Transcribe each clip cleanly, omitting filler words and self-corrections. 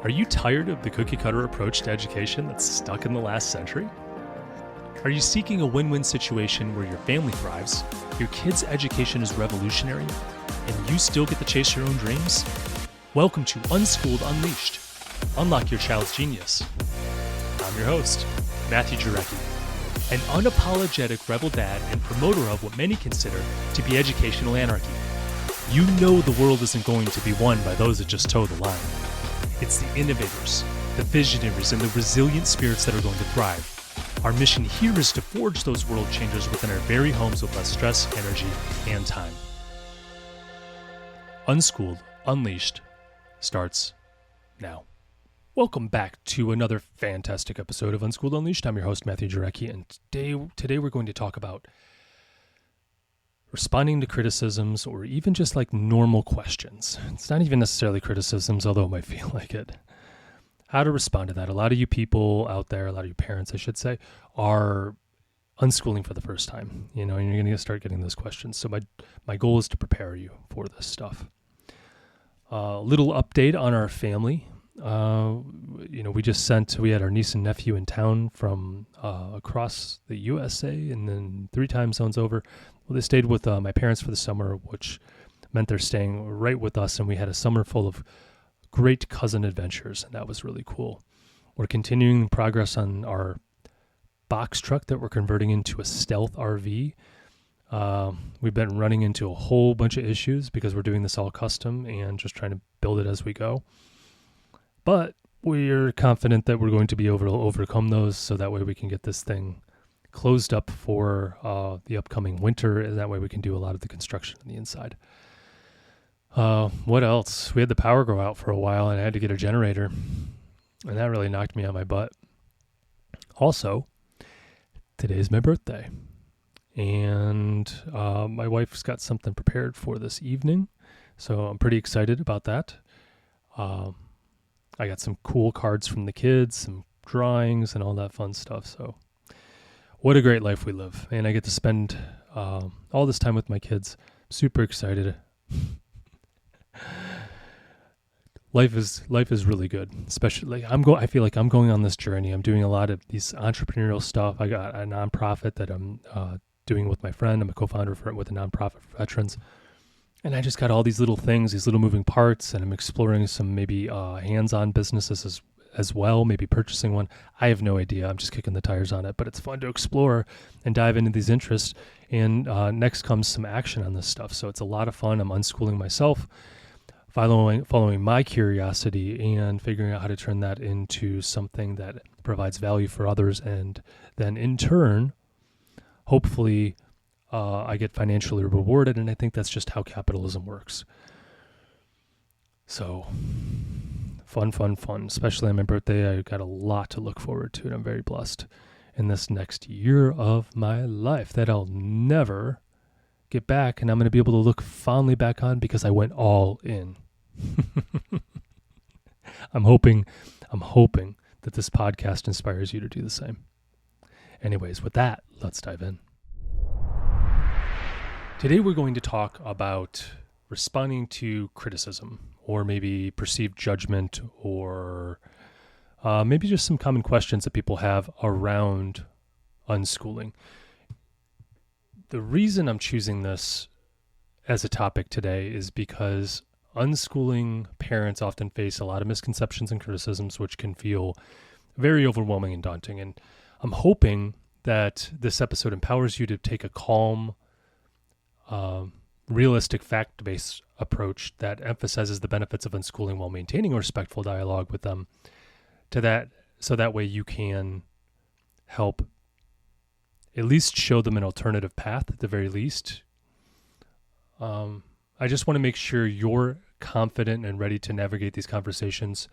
Are you tired of the cookie-cutter approach to education that's stuck in the last century? Are you seeking a win-win situation where your family thrives, your kid's education is revolutionary, and you still get to chase your own dreams? Welcome to Unschooled Unleashed. Unlock your child's genius. I'm your host, Matthew Jarecki, an unapologetic rebel dad and promoter of what many consider to be educational anarchy. You know the world isn't going to be won by those that just toe the line. It's the innovators, the visionaries, and the resilient spirits that are going to thrive. Our mission here is to forge those world changers within our very homes with less stress, energy, and time. Unschooled Unleashed starts now. Welcome back to another fantastic episode of Unschooled Unleashed. I'm your host, Matthew Jarecki, and today we're going to talk about responding to criticisms or even just like normal questions. It's not even necessarily criticisms, although it might feel like it. How to respond to that. A lot of you people out there, a lot of you parents, I should say, are unschooling for the first time, and you're going to start getting those questions. So my goal is to prepare you for this stuff. A little update on our family. We had our niece and nephew in town from across the USA and then 3 time zones over. Well, they stayed with my parents for the summer, which meant they're staying right with us, and we had a summer full of great cousin adventures, and that was really cool. We're continuing progress on our box truck that we're converting into a stealth RV. We've been running into a whole bunch of issues because we're doing this all custom and just trying to build it as we go. But we're confident that we're going to be able to overcome those, so that way we can get this thing closed up for the upcoming winter, and that way we can do a lot of the construction on the inside. What else? We had the power go out for a while, and I had to get a generator, and that really knocked me on my butt. Also, today's my birthday, and my wife's got something prepared for this evening, so I'm pretty excited about that. I got some cool cards from the kids, some drawings, and all that fun stuff. So what a great life we live. And I get to spend all this time with my kids. Super excited. Life is really good. Especially, I feel like I'm going on this journey. I'm doing a lot of these entrepreneurial stuff. I got a nonprofit that I'm doing with my friend. I'm a co-founder with a nonprofit for veterans. And I just got all these little things, these little moving parts, and I'm exploring some maybe hands-on businesses as well, maybe purchasing one. I have no idea. I'm just kicking the tires on it, but it's fun to explore and dive into these interests. And next comes some action on this stuff. So it's a lot of fun. I'm unschooling myself, following my curiosity and figuring out how to turn that into something that provides value for others. And then in turn, hopefully, I get financially rewarded, and I think that's just how capitalism works. So, fun. Especially on my birthday, I got a lot to look forward to, and I'm very blessed in this next year of my life that I'll never get back, and I'm going to be able to look fondly back on because I went all in. I'm hoping that this podcast inspires you to do the same. Anyways, with that, let's dive in. Today we're going to talk about responding to criticism, or maybe perceived judgment, or maybe just some common questions that people have around unschooling. The reason I'm choosing this as a topic today is because unschooling parents often face a lot of misconceptions and criticisms, which can feel very overwhelming and daunting. And I'm hoping that this episode empowers you to take a calm, realistic, fact-based approach that emphasizes the benefits of unschooling while maintaining a respectful dialogue with them, so that way you can help at least show them an alternative path at the very least. I just want to make sure you're confident and ready to navigate these conversations.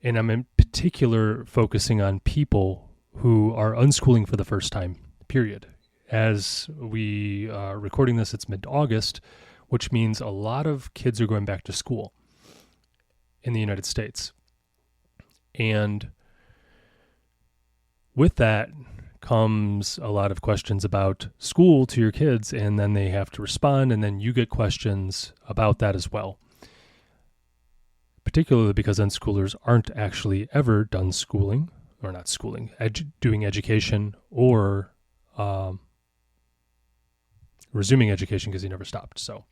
And I'm in particular focusing on people who are unschooling for the first time, period. As we are recording this, it's mid-August, which means a lot of kids are going back to school in the United States. And with that comes a lot of questions about school to your kids, and then they have to respond, and then you get questions about that as well. particularly because unschoolers aren't actually ever done schooling, or not schooling, doing education, or resuming education because he never stopped. So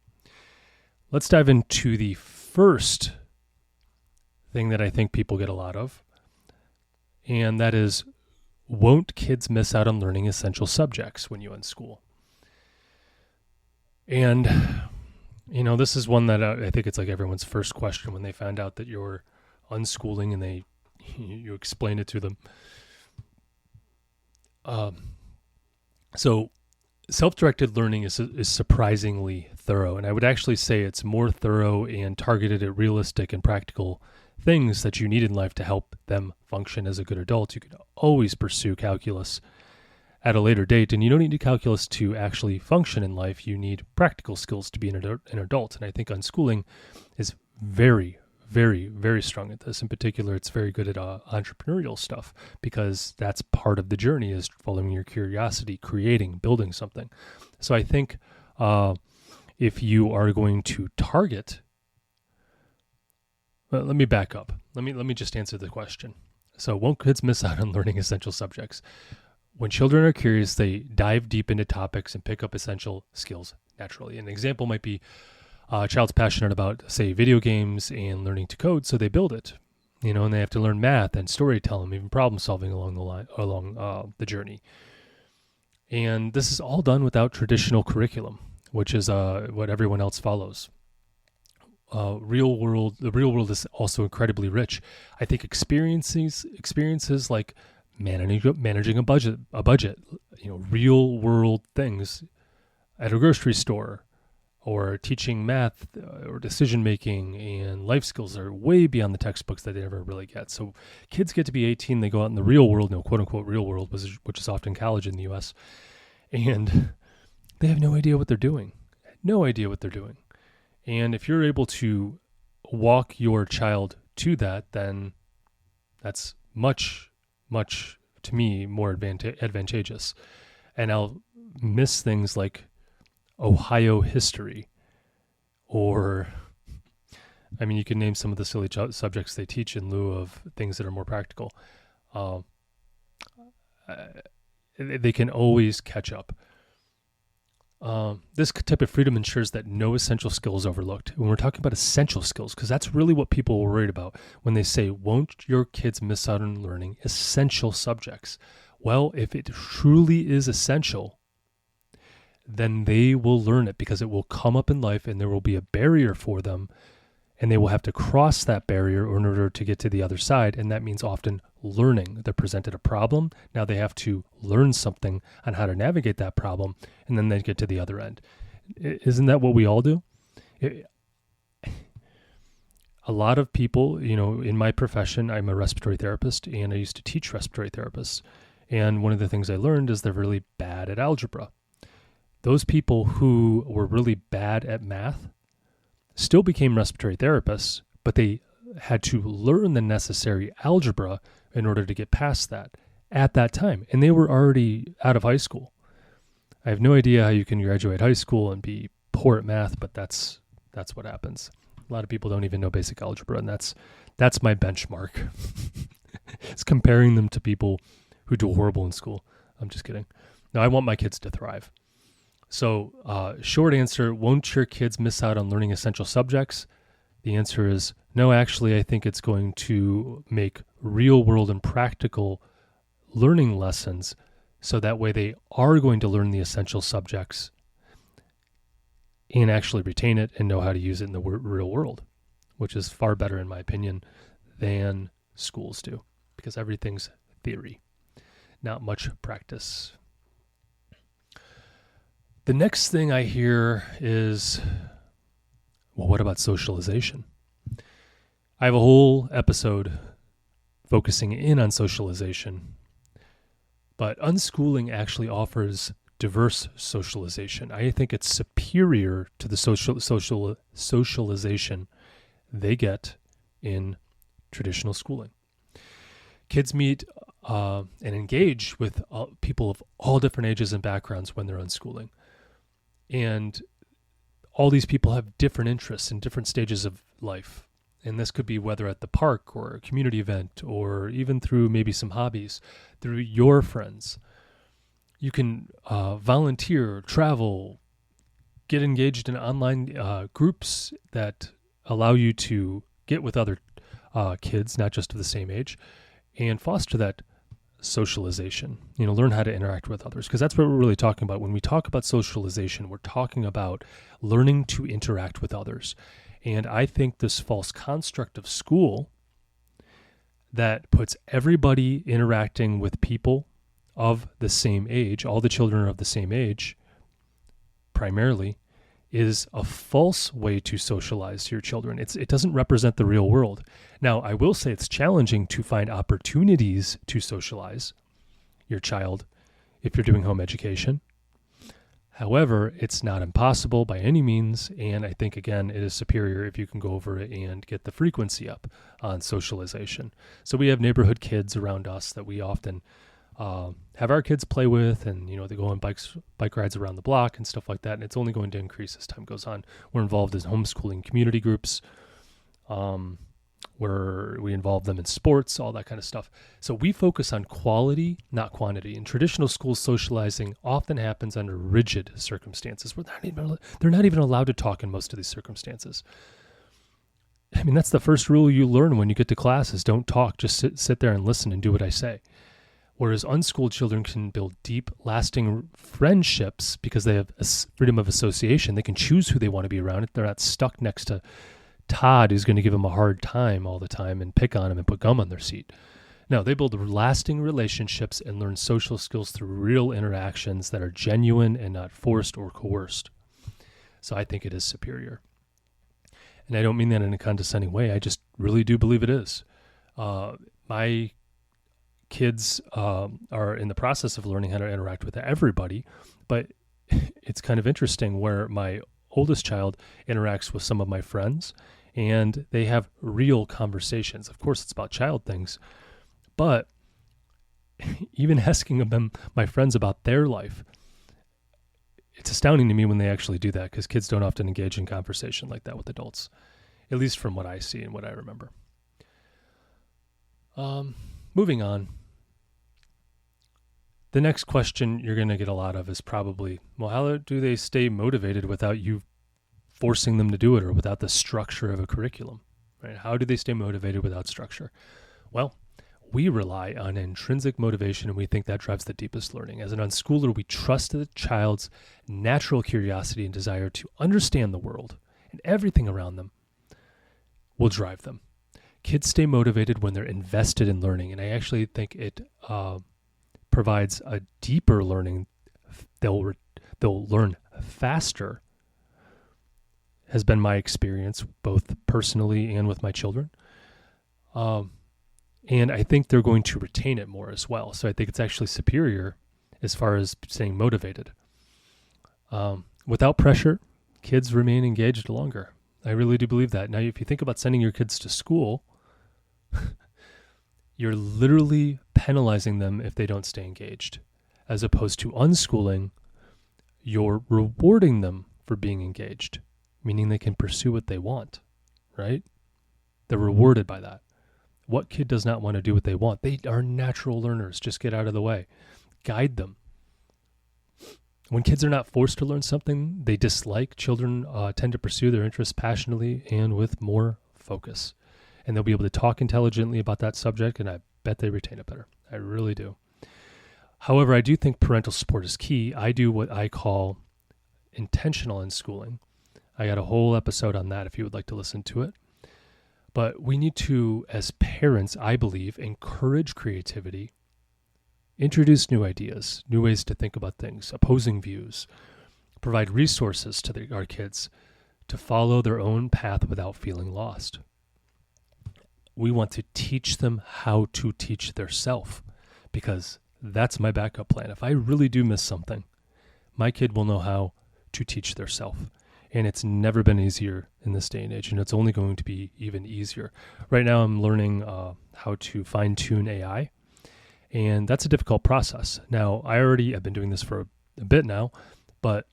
let's dive into the first thing that I think people get a lot of, and that is, won't kids miss out on learning essential subjects when you unschool? And, this is one that I think it's like everyone's first question when they find out that you're unschooling and you explain it to them. So self-directed learning is surprisingly thorough, and I would actually say it's more thorough and targeted at realistic and practical things that you need in life to help them function as a good adult. You can always pursue calculus at a later date, and you don't need calculus to actually function in life. You need practical skills to be an adult, and I think unschooling is very, very, very strong at this. In particular, it's very good at entrepreneurial stuff, because that's part of the journey, is following your curiosity, creating, building something. So I think if you are going to target, well, let me back up. Let me just answer the question. So won't kids miss out on learning essential subjects? When children are curious, they dive deep into topics and pick up essential skills naturally. An example might be a child's passionate about, say, video games and learning to code, so they build it, and they have to learn math and storytelling, even problem solving along the journey. And this is all done without traditional curriculum, which is what everyone else follows. The real world is also incredibly rich. I think experiences like managing a budget, real world things at a grocery store, or teaching math or decision making and life skills are way beyond the textbooks that they never really get. So kids get to be 18, they go out in the real world, quote unquote real world, which is often college in the US, and they have no idea what they're doing. And if you're able to walk your child to that, then that's much, much, to me, more advantageous. And I'll miss things like Ohio history, or, you can name some of the silly subjects they teach in lieu of things that are more practical. They can always catch up. This type of freedom ensures that no essential skill is overlooked. When we're talking about essential skills, because that's really what people are worried about when they say, won't your kids miss out on learning essential subjects? Well, if it truly is essential, then they will learn it, because it will come up in life and there will be a barrier for them, and they will have to cross that barrier in order to get to the other side. And that means often learning. They're presented a problem. Now they have to learn something on how to navigate that problem, and then they get to the other end. Isn't that what we all do? A lot of people, in my profession, I'm a respiratory therapist, and I used to teach respiratory therapists. And one of the things I learned is they're really bad at algebra. Those people who were really bad at math still became respiratory therapists, but they had to learn the necessary algebra in order to get past that at that time. And they were already out of high school. I have no idea how you can graduate high school and be poor at math, but that's what happens. A lot of people don't even know basic algebra, and that's my benchmark. It's comparing them to people who do horrible in school. I'm just kidding. No, I want my kids to thrive. So, short answer, won't your kids miss out on learning essential subjects? The answer is no. Actually, I think it's going to make real world and practical learning lessons, so that way they are going to learn the essential subjects and actually retain it and know how to use it in the real world, which is far better, in my opinion, than schools do, because everything's theory, not much practice. The next thing I hear is, well, what about socialization? I have a whole episode focusing in on socialization, but unschooling actually offers diverse socialization. I think it's superior to the socialization they get in traditional schooling. Kids meet and engage with people of all different ages and backgrounds when they're unschooling. And all these people have different interests in different stages of life. And this could be whether at the park or a community event or even through maybe some hobbies, through your friends. You can volunteer, travel, get engaged in online groups that allow you to get with other kids, not just of the same age, and foster that socialization. Learn how to interact with others, because that's what we're really talking about. When we talk about socialization, we're talking about learning to interact with others. And I think this false construct of school that puts everybody interacting with people of the same age, all the children are of the same age, primarily, is a false way to socialize your children. It doesn't represent the real world. Now, I will say it's challenging to find opportunities to socialize your child if you're doing home education. However, it's not impossible by any means, and I think, again, it is superior if you can go over it and get the frequency up on socialization. So we have neighborhood kids around us that we often have our kids play with, and they go on bike rides around the block and stuff like that, and it's only going to increase as time goes on. We're involved in homeschooling community groups, where we involve them in sports, all that kind of stuff. So we focus on quality, not quantity. In traditional schools, socializing often happens under rigid circumstances where they're not even allowed to talk in most of these circumstances. I mean, that's the first rule you learn when you get to class is don't talk, just sit there and listen and do what I say. Whereas unschooled children can build deep, lasting friendships because they have freedom of association. They can choose who they want to be around. They're not stuck next to Todd, who's going to give them a hard time all the time and pick on them and put gum on their seat. No, they build lasting relationships and learn social skills through real interactions that are genuine and not forced or coerced. So I think it is superior. And I don't mean that in a condescending way. I just really do believe it is. My kids are in the process of learning how to interact with everybody, but it's kind of interesting where my oldest child interacts with some of my friends and they have real conversations. Of course, it's about child things, but even asking them, my friends, about their life, it's astounding to me when they actually do that, because kids don't often engage in conversation like that with adults, at least from what I see and what I remember. Moving on. The next question you're going to get a lot of is probably, well, how do they stay motivated without you forcing them to do it or without the structure of a curriculum, right? How do they stay motivated without structure? Well, we rely on intrinsic motivation, and we think that drives the deepest learning. As an unschooler, we trust the child's natural curiosity and desire to understand the world, and everything around them will drive them. Kids stay motivated when they're invested in learning, and I actually think it provides a deeper learning. They'll learn faster, has been my experience, both personally and with my children. And I think they're going to retain it more as well. So I think it's actually superior as far as staying motivated. Without pressure, kids remain engaged longer. I really do believe that. Now, if you think about sending your kids to school, you're literally penalizing them if they don't stay engaged. As opposed to unschooling, you're rewarding them for being engaged, meaning they can pursue what they want, right? They're rewarded by that. What kid does not want to do what they want? They are natural learners. Just get out of the way. Guide them. When kids are not forced to learn something they dislike, children tend to pursue their interests passionately and with more focus. And they'll be able to talk intelligently about that subject, and I bet they retain it better. I really do. However, I do think parental support is key. I do what I call intentional unschooling. I got a whole episode on that if you would like to listen to it. But we need to, as parents, I believe, encourage creativity, introduce new ideas, new ways to think about things, opposing views, provide resources to our kids to follow their own path without feeling lost. We want to teach them how to teach theirself, because that's my backup plan. If I really do miss something, my kid will know how to teach theirself. And it's never been easier in this day and age, and it's only going to be even easier. Right now, I'm learning how to fine-tune AI, and that's a difficult process. Now, I already have been doing this for a bit now, but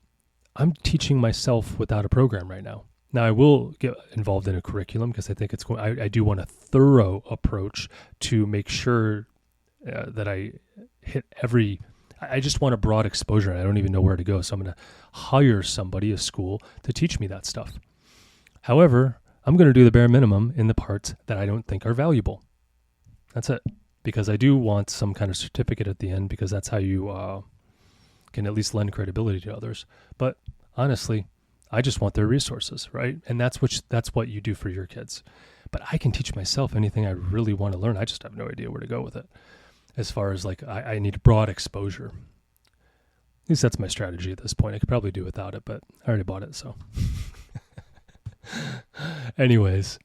I'm teaching myself without a program right now. Now, I will get involved in a curriculum because I think it's going. I do want a thorough approach to make sure that I hit every. I just want a broad exposure, and I don't even know where to go. So I'm going to hire somebody, a school, to teach me that stuff. However, I'm going to do the bare minimum in the parts that I don't think are valuable. That's it. Because I do want some kind of certificate at the end, because that's how you can at least lend credibility to others. But honestly, I just want their resources, right? And that's what you do for your kids. But I can teach myself anything I really want to learn. I just have no idea where to go with it. As far as like, I need broad exposure. At least that's my strategy at this point. I could probably do without it, but I already bought it, so. Anyways,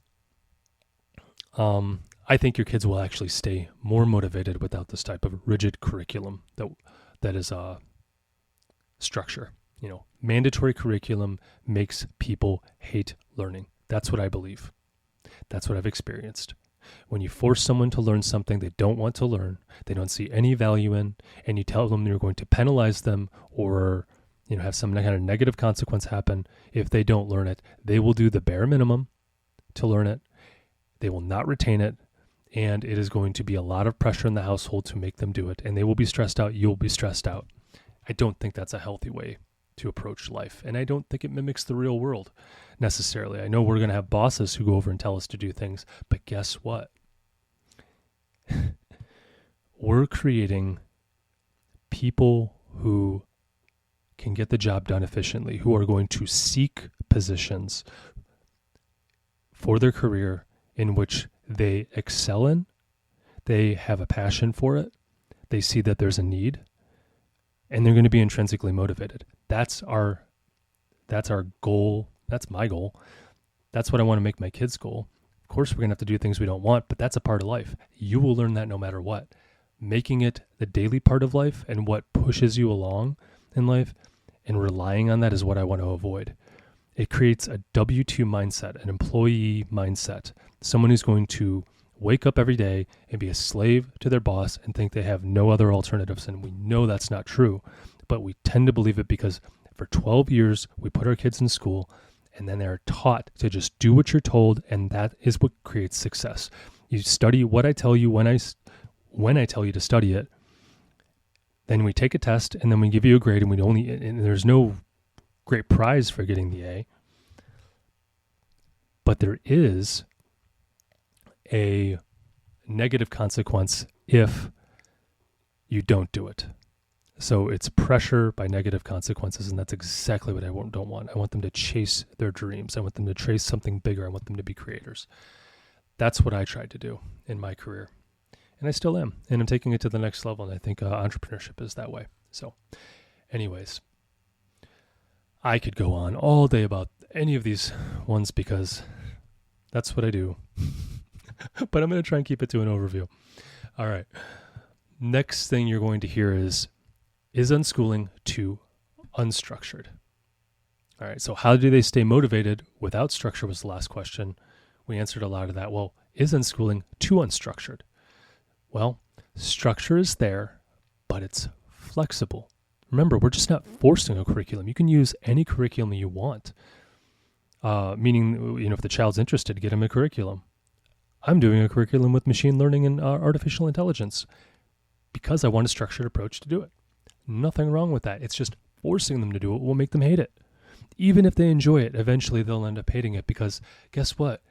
I think your kids will actually stay more motivated without this type of rigid curriculum that is structure. Mandatory curriculum makes people hate learning. That's what I believe. That's what I've experienced. When you force someone to learn something they don't want to learn, they don't see any value in, and you tell them you're going to penalize them or have some kind of negative consequence happen if they don't learn it, they will do the bare minimum to learn it. They will not retain it, and it is going to be a lot of pressure in the household to make them do it, and they will be stressed out. You'll be stressed out. I don't think that's a healthy way to approach life, and I don't think it mimics the real world necessarily. I know we're going to have bosses who go over and tell us to do things, but guess what? We're creating people who can get the job done efficiently, who are going to seek positions for their career in which they excel in, they have a passion for it, they see that there's a need, and they're going to be intrinsically motivated. That's our goal. That's my goal. That's what I want to make my kids' goal. Of course, we're going to have to do things we don't want, but that's a part of life. You will learn that no matter what. Making it the daily part of life and what pushes you along in life and relying on that is what I want to avoid. It creates a W-2 mindset, an employee mindset, someone who's going to wake up every day and be a slave to their boss and think they have no other alternatives. And we know that's not true, but we tend to believe it because for 12 years, we put our kids in school and then they're taught to just do what you're told, and that is what creates success. You study what I tell you when I tell you to study it. Then we take a test and then we give you a grade, and there's no great prize for getting the A. But there is a negative consequence if you don't do it. So it's pressure by negative consequences, and that's exactly what I don't want. I want them to chase their dreams. I want them to chase something bigger. I want them to be creators. That's what I tried to do in my career. And I still am. And I'm taking it to the next level, and I think entrepreneurship is that way. So anyways, I could go on all day about any of these ones because that's what I do. But I'm going to try and keep it to an overview. All right. Next thing you're going to hear is unschooling too unstructured? All right. So how do they stay motivated without structure was the last question. We answered a lot of that. Well, is unschooling too unstructured? Well, structure is there, but it's flexible. Remember, we're just not forcing a curriculum. You can use any curriculum you want. Meaning, if the child's interested, get them a curriculum. I'm doing a curriculum with machine learning and artificial intelligence because I want a structured approach to do it. Nothing wrong with that. It's just forcing them to do it will make them hate it. Even if they enjoy it, eventually they'll end up hating it because guess what?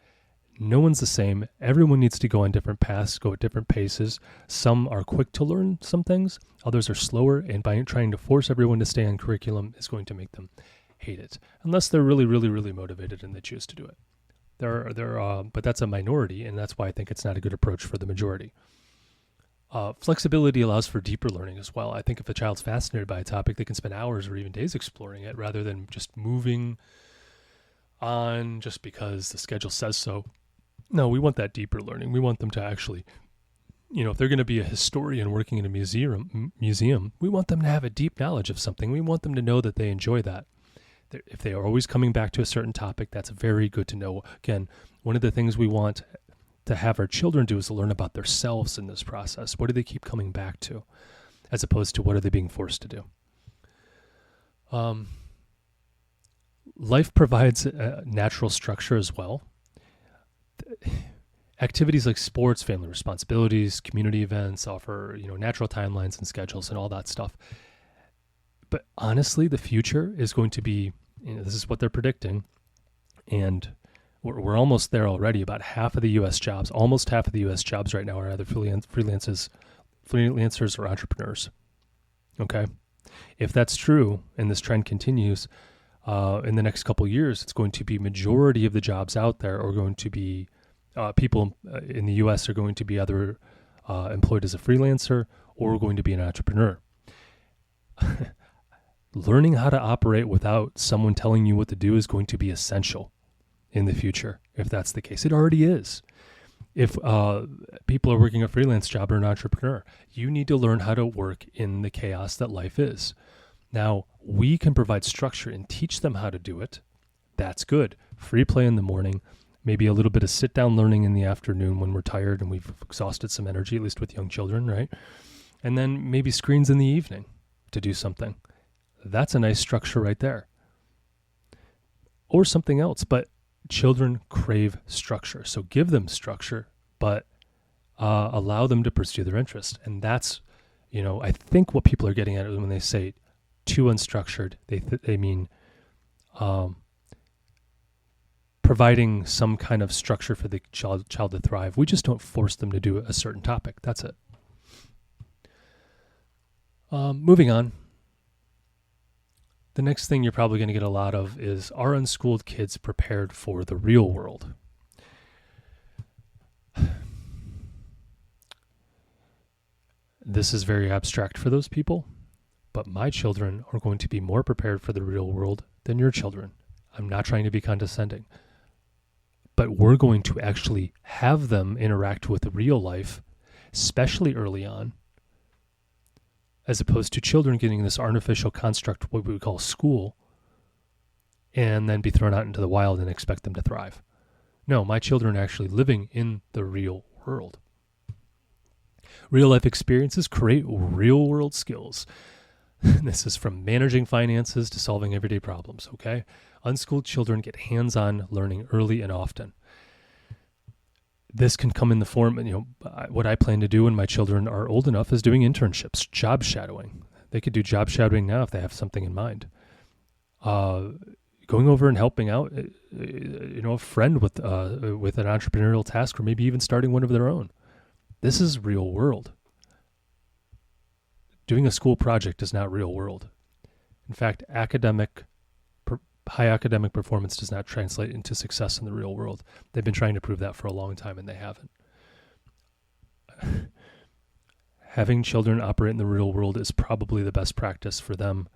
No one's the same. Everyone needs to go on different paths, go at different paces. Some are quick to learn some things. Others are slower. And by trying to force everyone to stay on curriculum is going to make them hate it. Unless they're really, really, really motivated and they choose to do it. But that's a minority, and that's why I think it's not a good approach for the majority. Flexibility allows for deeper learning as well. I think if a child's fascinated by a topic, they can spend hours or even days exploring it rather than just moving on just because the schedule says so. No, we want that deeper learning. We want them to actually, if they're going to be a historian working in a museum, we want them to have a deep knowledge of something. We want them to know that they enjoy that. If they are always coming back to a certain topic, that's very good to know. Again, one of the things we want to have our children do is to learn about themselves in this process. What do they keep coming back to, as opposed to what are they being forced to do? life provides a natural structure as well. Activities like sports, family responsibilities, community events offer, natural timelines and schedules and all that stuff. But honestly, the future is going to be, this is what they're predicting, and we're almost there already. About half of the U.S. jobs, almost half of the U.S. jobs right now are either freelancers or entrepreneurs. Okay? If that's true and this trend continues, in the next couple of years, it's going to be majority of the jobs out there are going to be people in the U.S. are going to be either employed as a freelancer or going to be an entrepreneur. Learning how to operate without someone telling you what to do is going to be essential in the future, if that's the case. It already is. If people are working a freelance job or an entrepreneur, you need to learn how to work in the chaos that life is. Now, we can provide structure and teach them how to do it. That's good. Free play in the morning, maybe a little bit of sit-down learning in the afternoon when we're tired and we've exhausted some energy, at least with young children, right? And then maybe screens in the evening to do something. That's a nice structure right there. Or something else, but children crave structure. So give them structure, but allow them to pursue their interest. And that's, I think what people are getting at when they say too unstructured, they mean providing some kind of structure for the child to thrive. We just don't force them to do a certain topic. That's it. Moving on. The next thing you're probably going to get a lot of is, are unschooled kids prepared for the real world? This is very abstract for those people, but my children are going to be more prepared for the real world than your children. I'm not trying to be condescending, but we're going to actually have them interact with real life, especially early on, as opposed to children getting this artificial construct, what we would call school, and then be thrown out into the wild and expect them to thrive. No, my children are actually living in the real world. Real life experiences create real world skills. This is from managing finances to solving everyday problems, okay? Unschooled children get hands-on learning early and often. This can come in the form, what I plan to do when my children are old enough is doing internships, job shadowing. They could do job shadowing now if they have something in mind. Going over and helping out, a friend with an entrepreneurial task, or maybe even starting one of their own. This is real world. Doing a school project is not real world. In fact, high academic performance does not translate into success in the real world. They've been trying to prove that for a long time, and they haven't. Having children operate in the real world is probably the best practice for them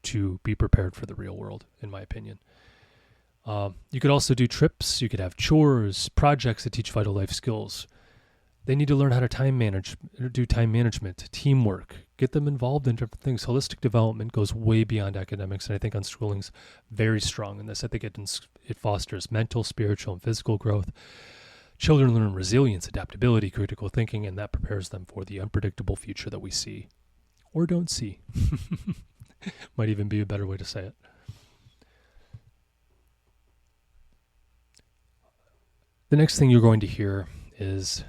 to be prepared for the real world, in my opinion. You could also do trips. You could have chores, projects that teach vital life skills. They need to learn how to do time management, teamwork, get them involved in different things. Holistic development goes way beyond academics, and I think unschooling's very strong in this. I think it fosters mental, spiritual, and physical growth. Children learn resilience, adaptability, critical thinking, and that prepares them for the unpredictable future that we see or don't see. Might even be a better way to say it. The next thing you're going to hear is,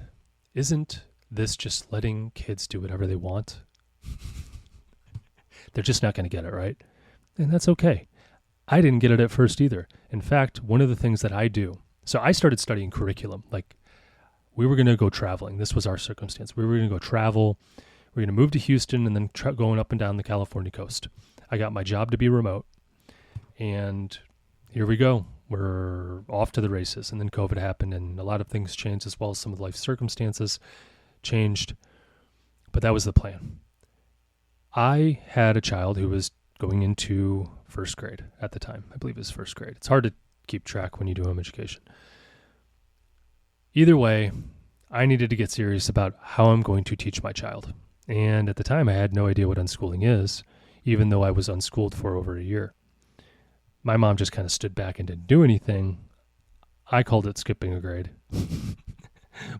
isn't this just letting kids do whatever they want? They're just not going to get it, right? And that's okay. I didn't get it at first either. In fact, one of the things that I do, so I started studying curriculum. Like, we were going to go traveling. This was our circumstance. We were going to go travel. We were going to move to Houston and then going up and down the California coast. I got my job to be remote. And here we go. We're off to the races. And then COVID happened and a lot of things changed, as well as some of life circumstances changed. But that was the plan. I had a child who was going into first grade at the time. I believe it was first grade. It's hard to keep track when you do home education. Either way, I needed to get serious about how I'm going to teach my child. And at the time, I had no idea what unschooling is, even though I was unschooled for over a year. My mom just kind of stood back and didn't do anything. I called it skipping a grade.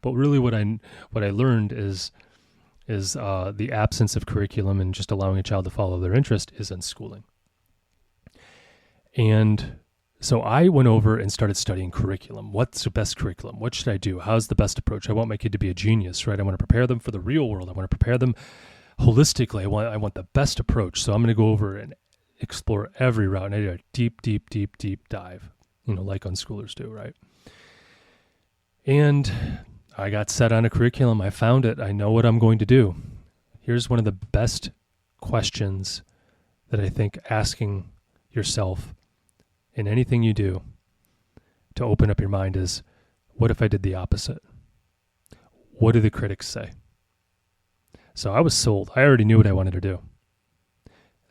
But really what I learned is the absence of curriculum and just allowing a child to follow their interest is unschooling. And So I went over and started studying curriculum. What's the best curriculum? What should I do? How's the best approach? I want my kid to be a genius, right? I want to prepare them for the real world. I want to prepare them holistically. I want the best approach. So I'm going to go over and explore every route. And I did a deep dive, like unschoolers do, right? And I got set on a curriculum. I found it. I know what I'm going to do. Here's one of the best questions that I think asking yourself in anything you do to open up your mind is, what if I did the opposite? What do the critics say? So I was sold. I already knew what I wanted to do.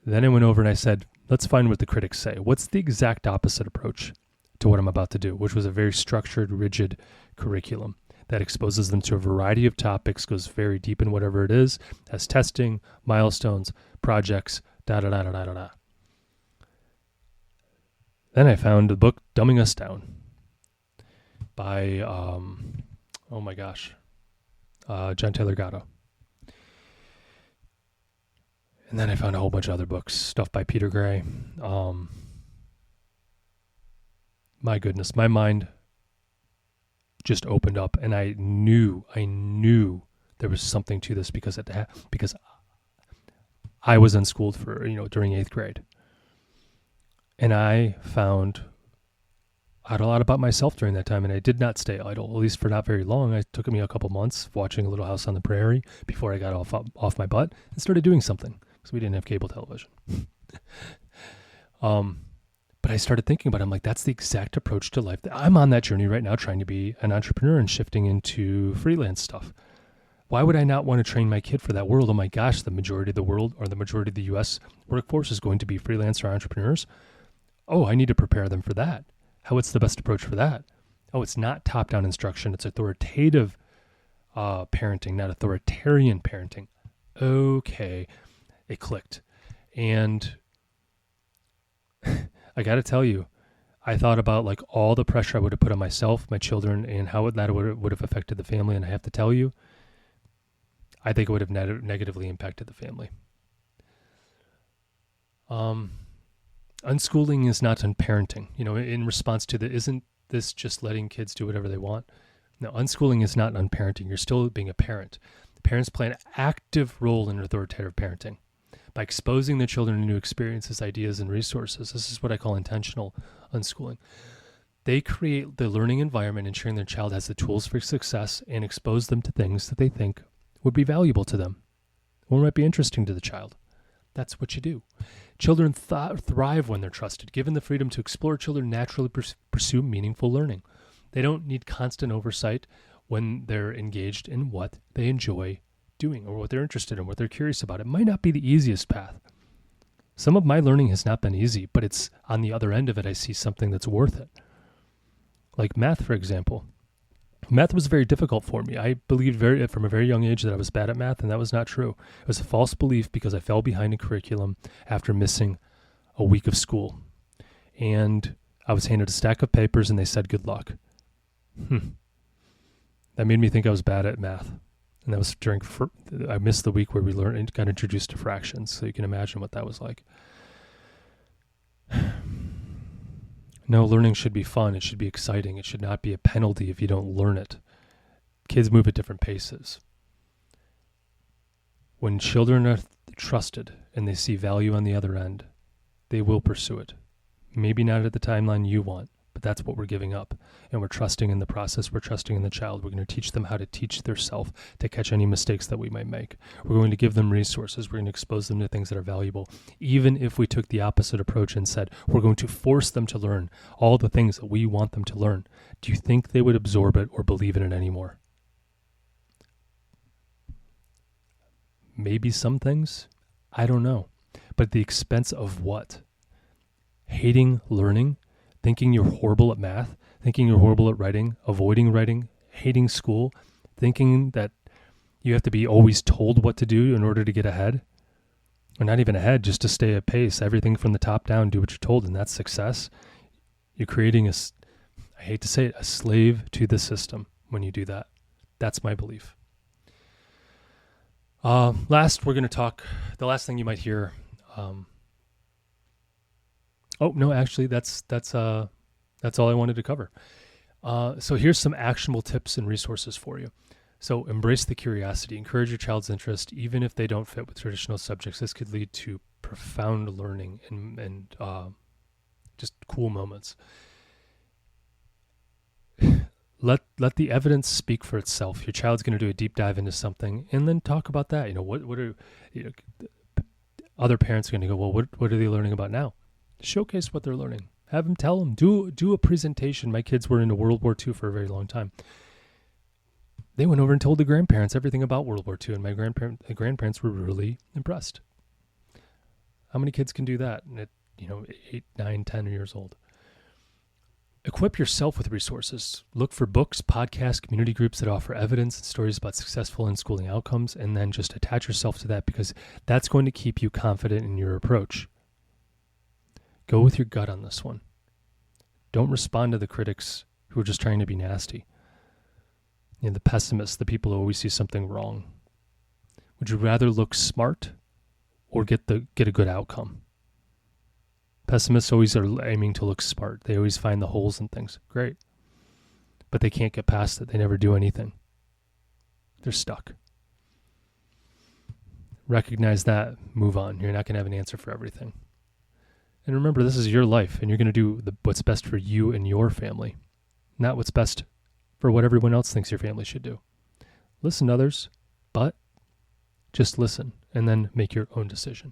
Then I went over and I said, let's find what the critics say. What's the exact opposite approach to what I'm about to do, which was a very structured, rigid curriculum that exposes them to a variety of topics, goes very deep in whatever it is, has testing, milestones, projects, da-da-da-da-da-da-da. Then I found the book Dumbing Us Down by, John Taylor Gatto. And then I found a whole bunch of other books, stuff by Peter Gray. My goodness, my mind just opened up, and I knew there was something to this because I was unschooled for, during 8th grade. And I found out a lot about myself during that time, and I did not stay idle, at least for not very long. It took me a couple months watching A Little House on the Prairie before I got off my butt and started doing something, because we didn't have cable television. But I started thinking about it. I'm like, that's the exact approach to life. I'm on that journey right now, trying to be an entrepreneur and shifting into freelance stuff. Why would I not want to train my kid for that world? Oh my gosh, the majority of the world, or the majority of the U.S. workforce is going to be freelance or entrepreneurs. Oh, I need to prepare them for that. What's the best approach for that? Oh, it's not top-down instruction. It's authoritative parenting, not authoritarian parenting. Okay, it clicked. And I got to tell you, I thought about like all the pressure I would have put on myself, my children, and how that would have affected the family. And I have to tell you, I think it would have negatively impacted the family. Unschooling is not unparenting. In response to isn't this just letting kids do whatever they want? No, unschooling is not unparenting. You're still being a parent. Parents play an active role in authoritative parenting by exposing their children to new experiences, ideas, and resources. This is what I call intentional unschooling. They create the learning environment, ensuring their child has the tools for success, and expose them to things that they think would be valuable to them or might be interesting to the child. That's what you do. Children thrive when they're trusted. Given the freedom to explore, children naturally pursue meaningful learning. They don't need constant oversight when they're engaged in what they enjoy doing or what they're interested in, what they're curious about. It might not be the easiest path. Some of my learning has not been easy, but it's on the other end of it, I see something that's worth it. Like math, for example. Math was very difficult for me. I believed from a very young age that I was bad at math, and that was not true. It was a false belief because I fell behind in curriculum after missing a week of school. And I was handed a stack of papers, and they said, good luck. That made me think I was bad at math. And that was I missed the week where we got introduced to fractions, so you can imagine what that was like. No, learning should be fun. It should be exciting. It should not be a penalty if you don't learn it. Kids move at different paces. When children are trusted and they see value on the other end, they will pursue it. Maybe not at the timeline you want, but that's what we're giving up. And we're trusting in the process. We're trusting in the child. We're going to teach them how to teach themselves to catch any mistakes that we might make. We're going to give them resources. We're going to expose them to things that are valuable. Even if we took the opposite approach and said, we're going to force them to learn all the things that we want them to learn, do you think they would absorb it or believe in it anymore? Maybe some things. I don't know. But at the expense of what? Hating learning? Thinking you're horrible at math, thinking you're horrible at writing, avoiding writing, hating school, thinking that you have to be always told what to do in order to get ahead, or not even ahead, just to stay at pace, everything from the top down, do what you're told, and that's success. You're creating I hate to say it, a slave to the system when you do that. That's my belief. Last, we're going to talk, the last thing you might hear, that's That's all I wanted to cover. So here's some actionable tips and resources for you. So embrace the curiosity, encourage your child's interest, even if they don't fit with traditional subjects. This could lead to profound learning and just cool moments. Let the evidence speak for itself. Your child's going to do a deep dive into something, and then talk about that. What are other parents are going to go, well, what are they learning about now? Showcase what they're learning. Have them tell them. Do a presentation. My kids were into World War II for a very long time. They went over and told the grandparents everything about World War II, and my grandparents were really impressed. How many kids can do that at 8, 9, 10 years old? Equip yourself with resources. Look for books, podcasts, community groups that offer evidence and stories about successful unschooling outcomes, and then just attach yourself to that, because that's going to keep you confident in your approach. Go with your gut on this one. Don't respond to the critics who are just trying to be nasty. The pessimists, the people who always see something wrong. Would you rather look smart or get a good outcome? Pessimists always are aiming to look smart. They always find the holes in things. Great. But they can't get past it. They never do anything. They're stuck. Recognize that. Move on. You're not going to have an answer for everything. And remember, this is your life, and you're going to do what's best for you and your family, not what's best for what everyone else thinks your family should do. Listen to others, but just listen, and then make your own decision.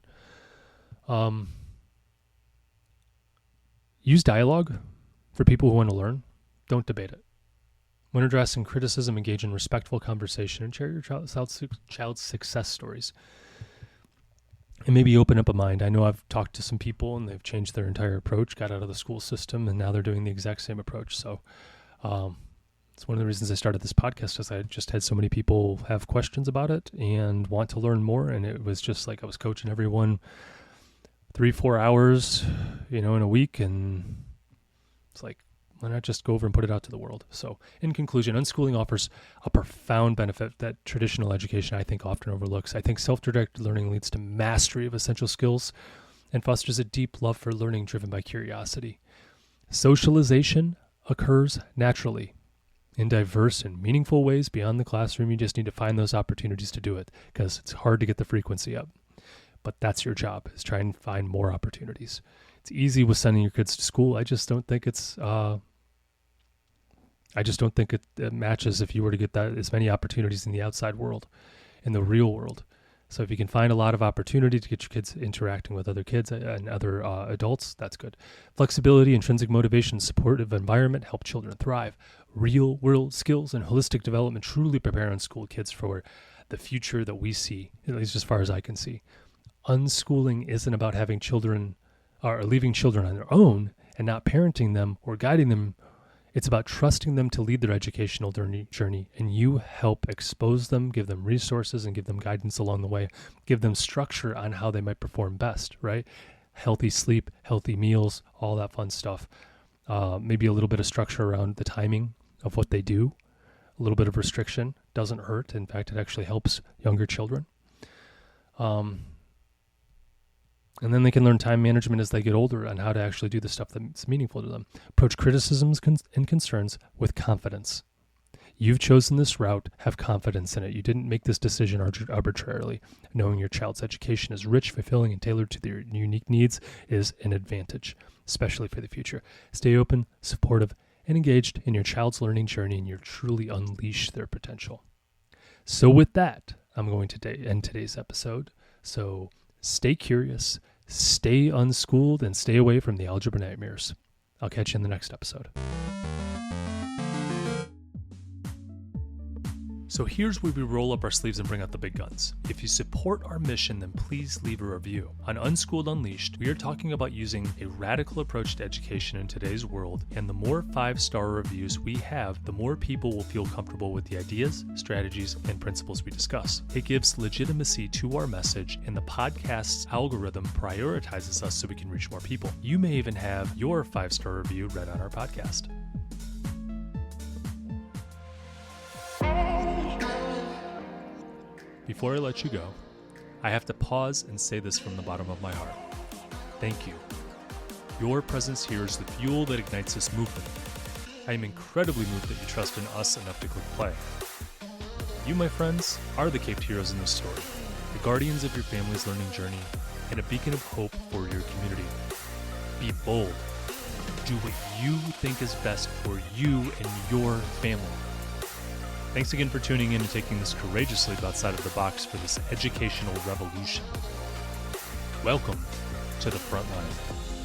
Use dialogue for people who want to learn. Don't debate it. When addressing criticism, engage in respectful conversation and share your child's success stories. And maybe open up a mind. I know I've talked to some people and they've changed their entire approach, got out of the school system, and now they're doing the exact same approach. So it's one of the reasons I started this podcast, is I just had so many people have questions about it and want to learn more. And it was just like I was coaching everyone 3-4 hours, in a week. And it's like, why not just go over and put it out to the world? So in conclusion, unschooling offers a profound benefit that traditional education, I think, often overlooks. I think self-directed learning leads to mastery of essential skills and fosters a deep love for learning driven by curiosity. Socialization occurs naturally in diverse and meaningful ways beyond the classroom. You just need to find those opportunities to do it, because it's hard to get the frequency up. But that's your job, is try and find more opportunities. It's easy with sending your kids to school. I just don't think it matches if you were to get that as many opportunities in the outside world, in the real world. So if you can find a lot of opportunity to get your kids interacting with other kids and other adults, that's good. Flexibility, intrinsic motivation, supportive environment help children thrive. Real world skills and holistic development truly prepare unschooled kids for the future that we see, at least as far as I can see. Unschooling isn't about having children or leaving children on their own and not parenting them or guiding them. It's about trusting them to lead their educational journey, and you help expose them, give them resources, and give them guidance along the way. Give them structure on how they might perform best, right? Healthy sleep, healthy meals, all that fun stuff. Maybe a little bit of structure around the timing of what they do. A little bit of restriction doesn't hurt. In fact, it actually helps younger children. And then they can learn time management as they get older and how to actually do the stuff that's meaningful to them. Approach criticisms and concerns with confidence. You've chosen this route. Have confidence in it. You didn't make this decision arbitrarily. Knowing your child's education is rich, fulfilling, and tailored to their unique needs is an advantage, especially for the future. Stay open, supportive, and engaged in your child's learning journey, and you'll truly unleash their potential. So with that, I'm going to end today's episode. So stay curious, stay unschooled, and stay away from the algebra nightmares. I'll catch you in the next episode. So here's where we roll up our sleeves and bring out the big guns. If you support our mission, then please leave a review. On Unschooled Unleashed, we are talking about using a radical approach to education in today's world, and the more 5-star reviews we have, the more people will feel comfortable with the ideas, strategies, and principles we discuss. It gives legitimacy to our message, and the podcast's algorithm prioritizes us so we can reach more people. You may even have your 5-star review read on our podcast. Before I let you go, I have to pause and say this from the bottom of my heart. Thank you. Your presence here is the fuel that ignites this movement. I am incredibly moved that you trust in us enough to click play. You, my friends, are the caped heroes in this story, the guardians of your family's learning journey, and a beacon of hope for your community. Be bold. Do what you think is best for you and your family. Thanks again for tuning in and taking this courageous leap outside of the box for this educational revolution. Welcome to the front line.